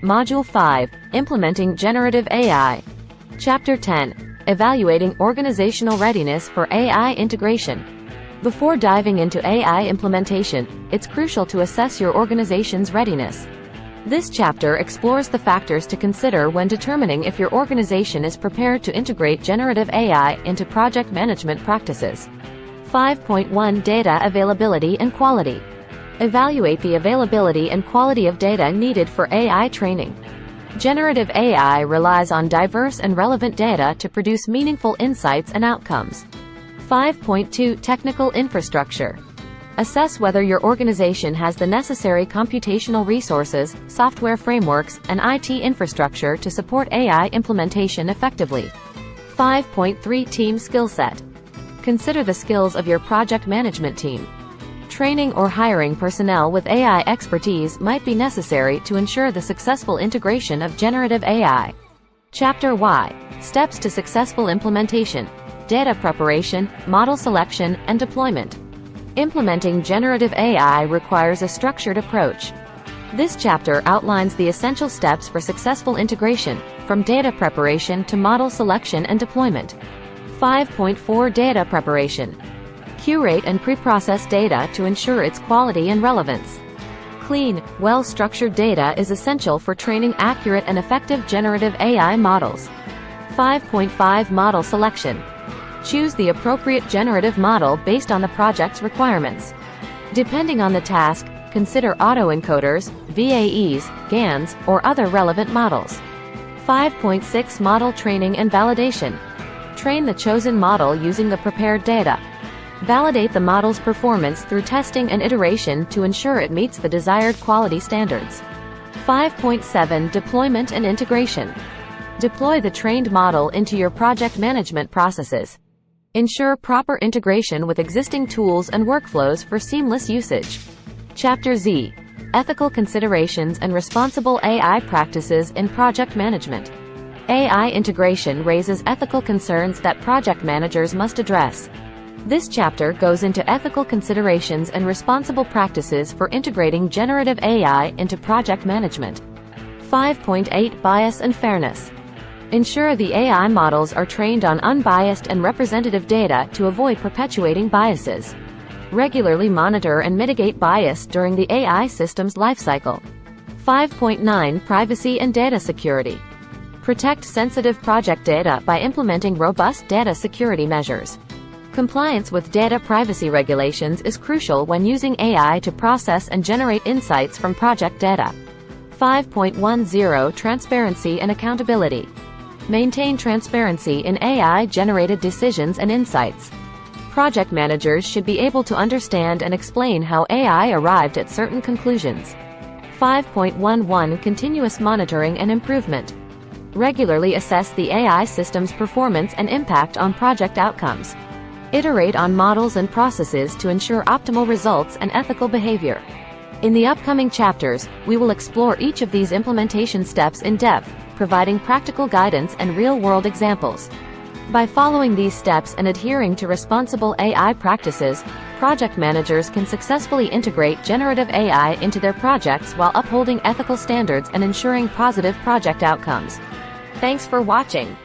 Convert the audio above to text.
Module 5, Implementing Generative AI. Chapter 10, Evaluating Organizational Readiness for AI Integration. Before diving into AI implementation, it's crucial to assess your organization's readiness. This chapter explores the factors to consider when determining if your organization is prepared to integrate generative AI into project management practices. 5.1 Data Availability and Quality. Evaluate the availability and quality of data needed for AI training. Generative AI relies on diverse and relevant data to produce meaningful insights and outcomes. 5.2 Technical Infrastructure. Assess whether your organization has the necessary computational resources, software frameworks, and IT infrastructure to support AI implementation effectively. 5.3 Team Skill Set. Consider the skills of your project management team. Training or hiring personnel with AI expertise might be necessary to ensure the successful integration of generative AI. Chapter Y. Steps to Successful Implementation. Data Preparation, Model Selection, and Deployment. Implementing generative AI requires a structured approach. This chapter outlines the essential steps for successful integration, from data preparation to model selection and deployment. 5.4 Data Preparation. Curate and pre-process data to ensure its quality and relevance. Clean, well-structured data is essential for training accurate and effective generative AI models. 5.5 Model Selection. Choose the appropriate generative model based on the project's requirements. Depending on the task, consider autoencoders, VAEs, GANs, or other relevant models. 5.6 Model Training and Validation. Train the chosen model using the prepared data. Validate the model's performance through testing and iteration to ensure it meets the desired quality standards. 5.7 Deployment and Integration. Deploy the trained model into your project management processes. Ensure proper integration with existing tools and workflows for seamless usage. Chapter Z. Ethical Considerations and Responsible AI Practices in Project Management. AI integration raises ethical concerns that project managers must address. This chapter goes into ethical considerations and responsible practices for integrating generative AI into project management. 5.8 Bias and Fairness. Ensure the AI models are trained on unbiased and representative data to avoid perpetuating biases. Regularly monitor and mitigate bias during the AI system's lifecycle. 5.9 Privacy and Data Security. Protect sensitive project data by implementing robust data security measures. Compliance with data privacy regulations is crucial when using AI to process and generate insights from project data. 5.10 Transparency and Accountability. Maintain transparency in AI-generated decisions and insights. Project managers should be able to understand and explain how AI arrived at certain conclusions. 5.11 Continuous Monitoring and Improvement. Regularly assess the AI system's performance and impact on project outcomes. Iterate on models and processes to ensure optimal results and ethical behavior. In the upcoming chapters, we will explore each of these implementation steps in depth, providing practical guidance and real-world examples. By following these steps and adhering to responsible AI practices, project managers can successfully integrate generative AI into their projects while upholding ethical standards and ensuring positive project outcomes. Thanks for watching.